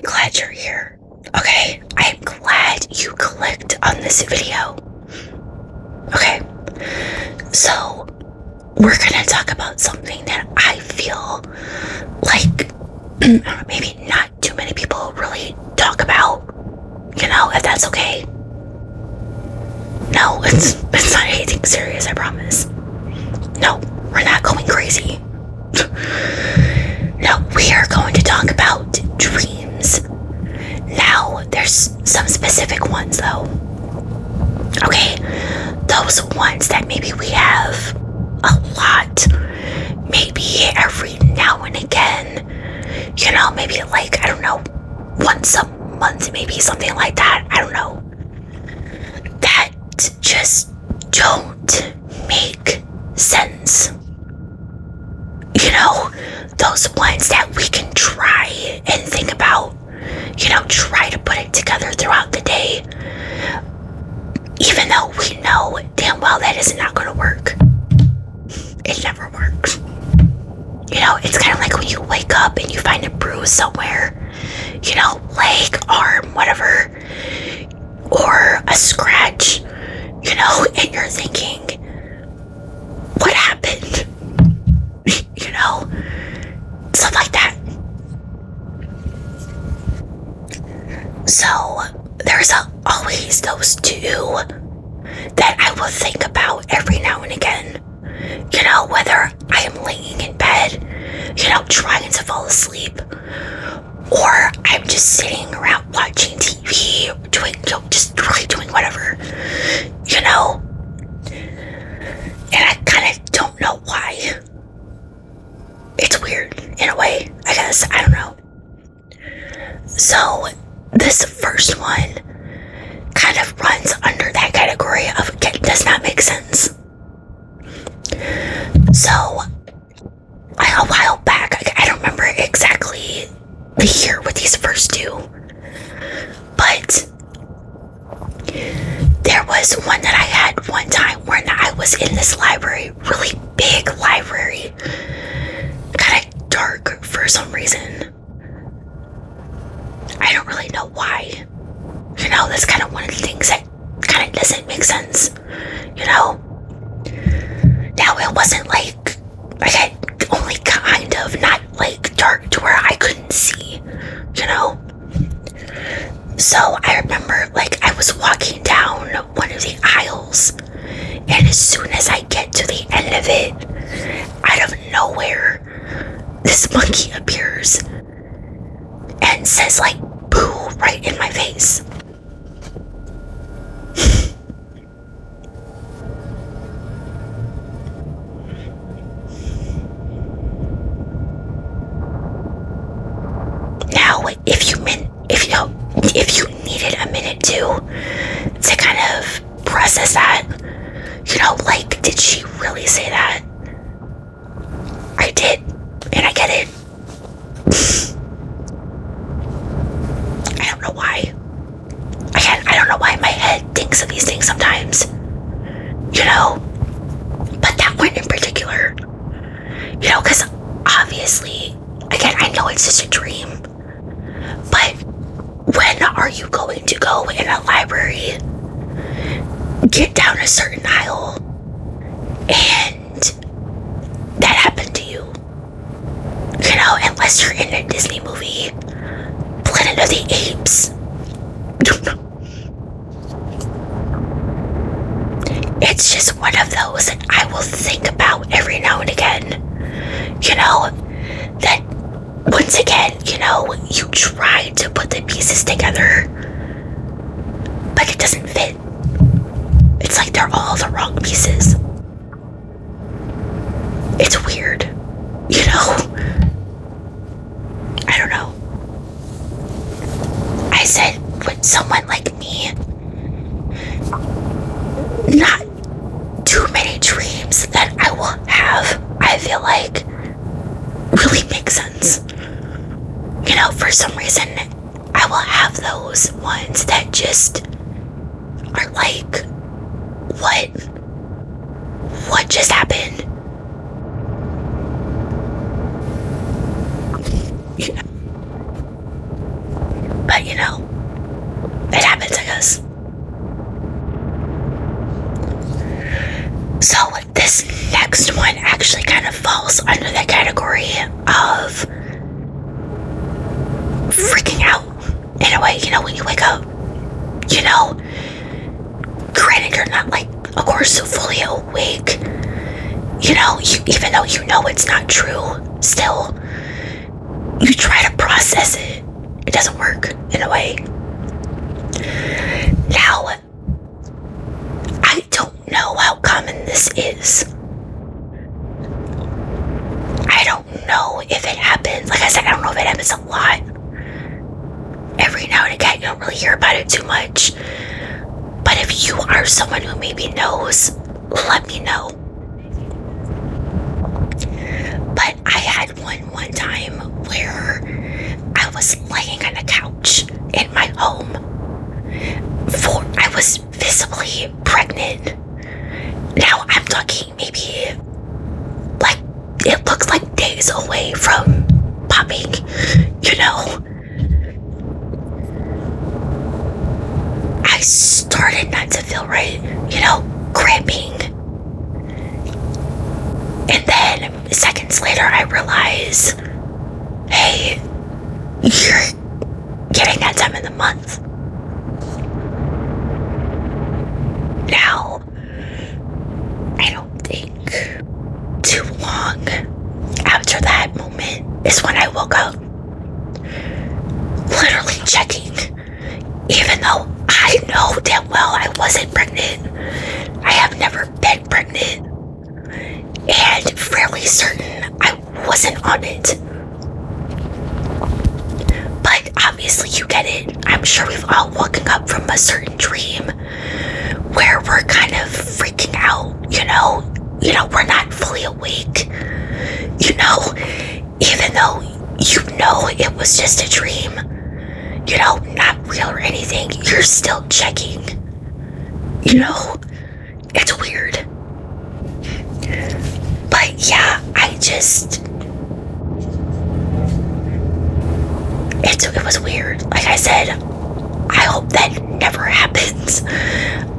glad you're here. Okay, I'm glad you clicked on this video. Okay, so we're gonna talk about something that I feel like maybe not too many people really talk about. If that's okay. No, it's not anything serious, I promise. No, we're not going crazy. No, we are going to talk about dreams. Now, there's some specific ones though. Okay, those ones that maybe we have a lot, maybe every now and again, maybe like, I don't know, once a month, maybe something like that, I don't know, that just don't make sense. Those ones that we can try and think about, try to put it together throughout the day, even though we know damn well that is not going to work. It never works. It's kind of like when you wake up and you find a bruise somewhere, leg, arm, whatever, or a scratch, and you're thinking, what happened? Stuff like that. So there's always those two that I will think about every now and again. Whether I am laying in bed, trying to fall asleep, or I'm just sitting around watching TV, doing, just really doing whatever, and I kind of don't know why. It's weird in a way, I guess. I don't know. So this first one kind of runs under that category of it does not make sense. So a while back, I don't remember exactly the year with these first two, but there was one that I had one time when I was in this library, really big library, kind of dark for some reason. I don't really know why. That's kind of one of the things that kind of doesn't make sense. Now it wasn't like I only kind of, not like dark to where I couldn't see, So I remember like I was walking down one of the aisles, and as soon as I get to the end of it, out of nowhere, this monkey appears and says like boo right in my face. Now, if you needed a minute to kind of process that, like, did she really say that? I did, and I get it. I don't know why. I don't know why my head thinks of these things sometimes. But that one in particular, because obviously, again, I know it's just a dream, but when are you going to go in a library, get down a certain aisle, and that happened to you? Unless you're in a Disney movie, Planet of the Apes. It's just one of those that I will think about every now and again. That once again, you try to put the pieces together, but it doesn't fit. It's like they're all the wrong pieces. It's weird, I don't know. I said, with someone like me, not too many dreams that I will have, I feel like, really make sense. For some reason, I will have those ones that just are like, what just happened? in a way, when you wake up, you know, granted you're not like, of course, fully awake, even though you know it's not true, still, you try to process it. It doesn't work in a way. Now, I don't know how common this is. I don't know if it happens. Like I said, I don't know if it happens a lot. Every now and again, you don't really hear about it too much. But if you are someone who maybe knows, let me know. But I had one time where I was laying on a couch in my home. I was visibly pregnant. Now I'm talking maybe like it looks like days away from popping, I started not to feel right, cramping. And then seconds later I realized, hey, you're getting that time of the month. Now, I don't think too long after that moment is when I woke up. Literally checking. Even though I know damn well I wasn't pregnant. I have never been pregnant. And fairly certain I wasn't on it. But obviously you get it. I'm sure we've all woken up from a certain dream where we're kind of freaking out, we're not fully awake, even though it was just a dream, not real or anything, you're still checking, it's weird. But yeah, it was weird. Like I said, I hope that never happens.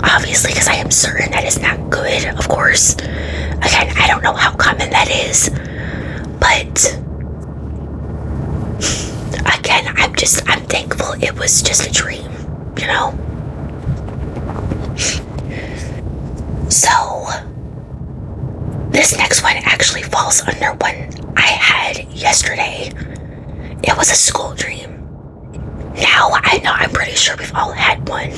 Obviously, because I am certain that is not good, of course. Again, I don't know how common that is. But again, I'm thankful it was just a dream, So this next one actually falls under one I had yesterday. It was a school dream. Now, I'm pretty sure we've all had one.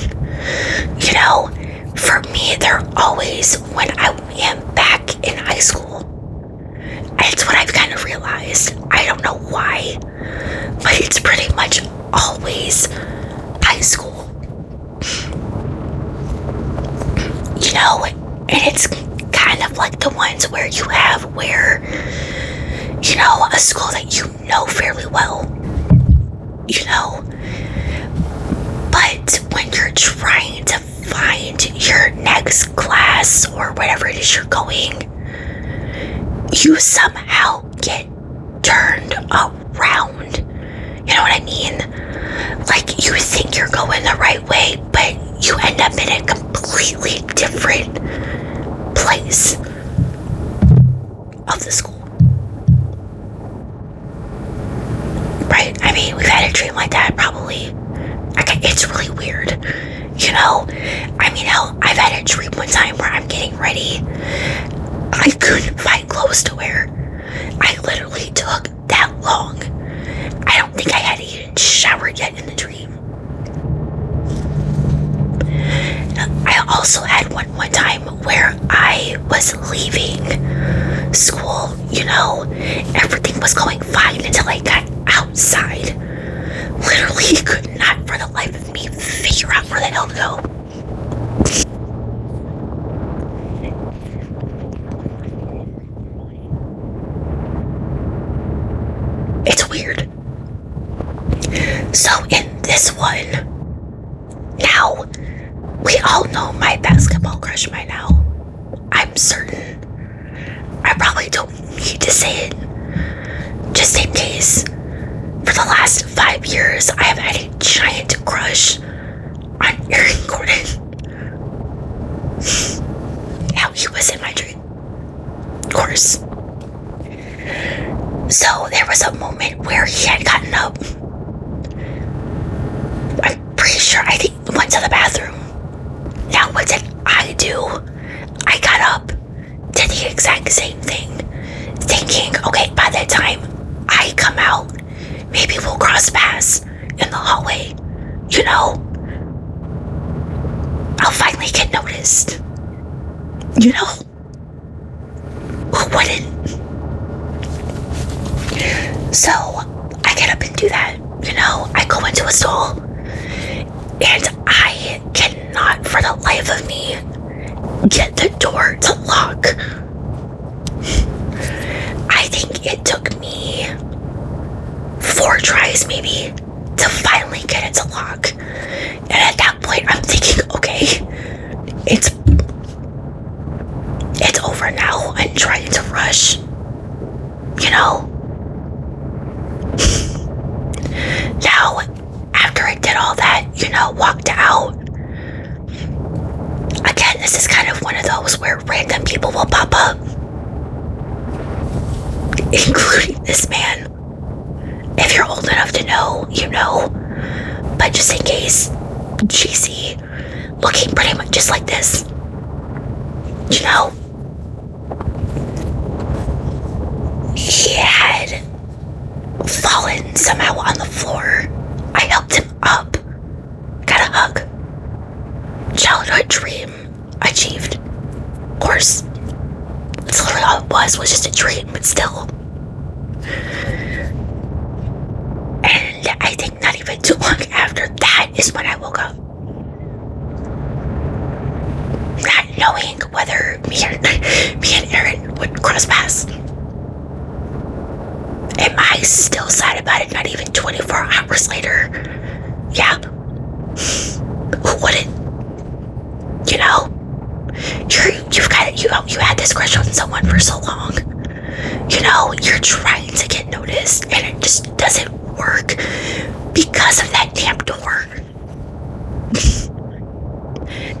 For me, they're always when I am back in high school. It's what I've kind of realized. I don't know why, but it's pretty much always high school. And it's kind of like the ones where a school that you know fairly well, but when you're trying to find your next class or whatever it is you're going, you somehow get turned around. You know what I mean? Like, you think you're going the right way, but you end up in a completely different place of the school. Right? I mean, we've had a dream like that probably. It's really weird. I mean, hell, I've had a dream one time where I'm getting ready. I couldn't find clothes to wear. I literally took that long. I don't think I had even showered yet in the dream. I also had one time where I was leaving school, everything was going fine until I got outside. Literally could not for the life of me figure out where the hell to go. It's weird. So in this one, now, we all know my basketball crush by now. I'm certain. I probably don't need to say it. Just in case. For the last 5 years, I have had a giant crush on Aaron Gordon. Now, he was in my dream. Of course. So, there was a moment where he had gotten up do, I got up, did the exact same thing, thinking, okay, by the time I come out, maybe we'll cross paths in the hallway, you know? I'll finally get noticed. You know? Who wouldn't? So, I get up and do that, you know? I go into a stall, and I cannot, for the life of me, get the door to lock. I think it took me 4 tries, maybe, to finally get it to lock. And at that point, I'm thinking, okay, it's over now. I'm trying to rush, you know? Now, after I did all that, you know, walked out, again, this is kind of one of those where random people will pop up, including this man. If you're old enough to know, you know, but just in case, GC, looking pretty much just like this, you know? He had fallen somehow on the floor. I helped him up, got a hug. Childhood dream achieved. Of course, that's literally all it was just a dream, but still. And I think not even too long after that is when I woke up. Not knowing whether me and Aaron would cross paths. Am I still sad about it not even 24 hours later? Yeah. Who wouldn't? You know? You had this crush on someone for so long. You know, you're trying to get noticed and it just doesn't work because of that damn door.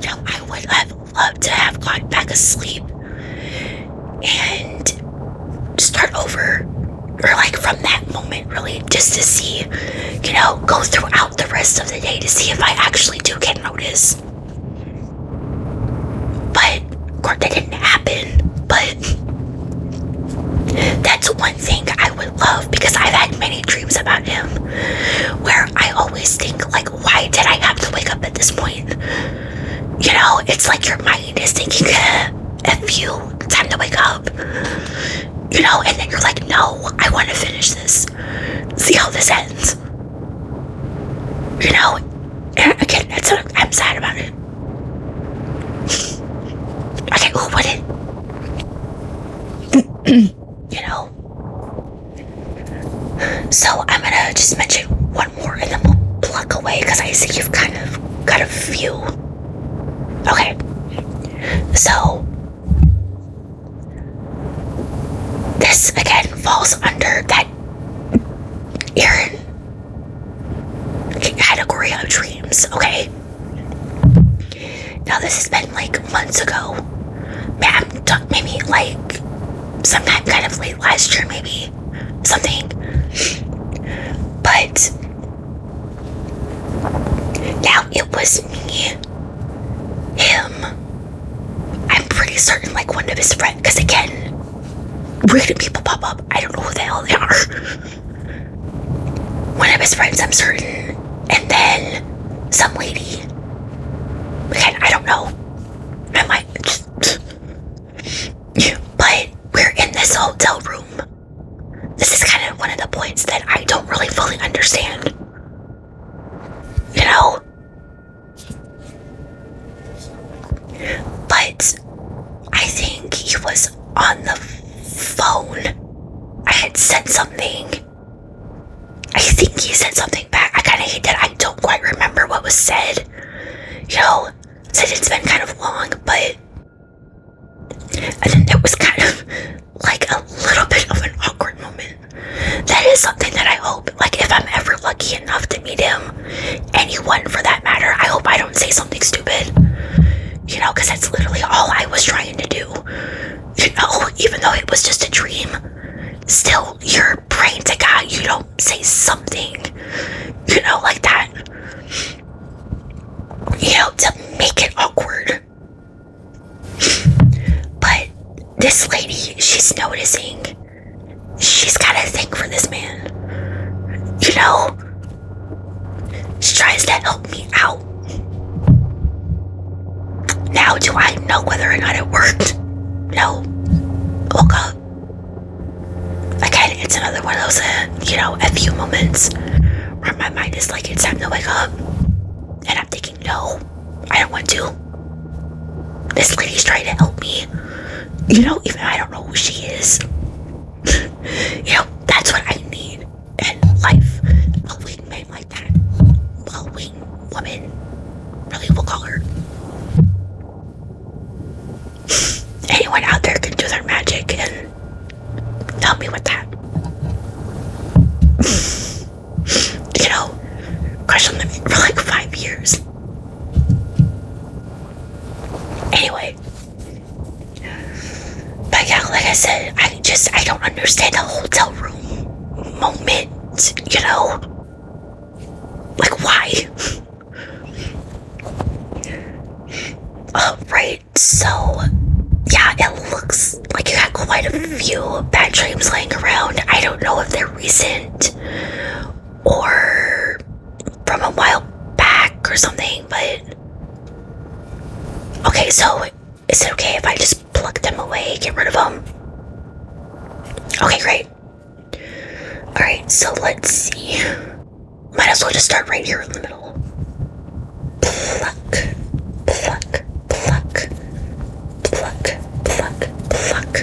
Now, I would have loved to have gone back asleep and start over, or like from that moment, really, just to see, you know, go throughout the rest of the day to see if I actually do get noticed. But, of course, that didn't happen. But that's one thing I would love, because I've had many dreams about him where I always think, like, why did I have to wake up at this point? You know, it's like your mind is thinking, F you, time to wake up. You know, and then you're like, no, I want to finish this. See how this ends. You know, and again, I'm sad about it. Okay, who wouldn't? You know? So I'm gonna just mention one more and then we'll pluck away, because I see you've kind of got a few. Okay. So this again falls under that Aaron category of dreams, okay? Now this has been like months ago. Maybe like sometime kind of late last year, maybe something. But now it was me, him, I'm pretty certain like one of his friends, because again, random people pop up, I don't know who the hell they are. One of his friends, I'm certain, and then some lady. Again, I don't know. I might just, but we're in this hotel room. This is kind of one of the points that I don't really fully understand. You know? But I think he was on the phone. I had said something. I think he said something back. I kind of hate that I don't quite remember what was said. You know, since it's been kind of long, but and then there was kind of like a little bit of an awkward moment. That is something that I hope, like if I'm ever lucky enough to meet him, anyone for that matter, I hope I don't say something stupid. You know, because that's literally all I was trying to do. You know, even though it was just a dream, still, you're praying to God you don't say something, you know, like that. You know, to make it awkward. noticing she's got a thing for this man. You know, she tries to help me out. Now, do I know whether or not it worked? No. Woke up. Again, it's another one of those, a few moments where my mind is like, it's time to wake up. And I'm thinking, no, I don't want to. This lady's trying to help me. Even I don't know who she is. That's what I need in life. A wingman like that. A wing woman. Really, we'll call her. Anyone out there can do their magic and help me with that. Crush on them for like 5 years. Anyway. But yeah, like I said, I don't understand the hotel room moment, Like, why? Right, so, yeah, it looks like you got quite a few bad dreams laying around. I don't know if they're recent or from a while back or something, but... Okay, so, is it okay if I just pluck them away, get rid of them? Okay, great. Alright, so let's see. Might as well just start right here in the middle. Pluck, pluck, pluck, pluck, pluck, pluck,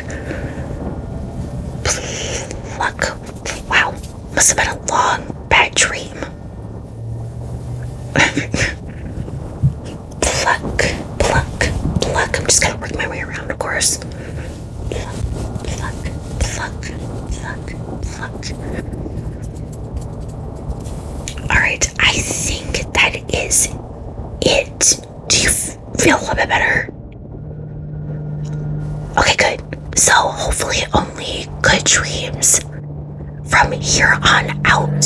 pluck. Wow, must have been a long, bad dream. Pluck, pluck, pluck. I'm just gonna work my way around, of course. Pluck, pluck, pluck, pluck. Alright, I think that is it. Do you feel a little bit better? Okay, good. So hopefully only good dreams from here on out.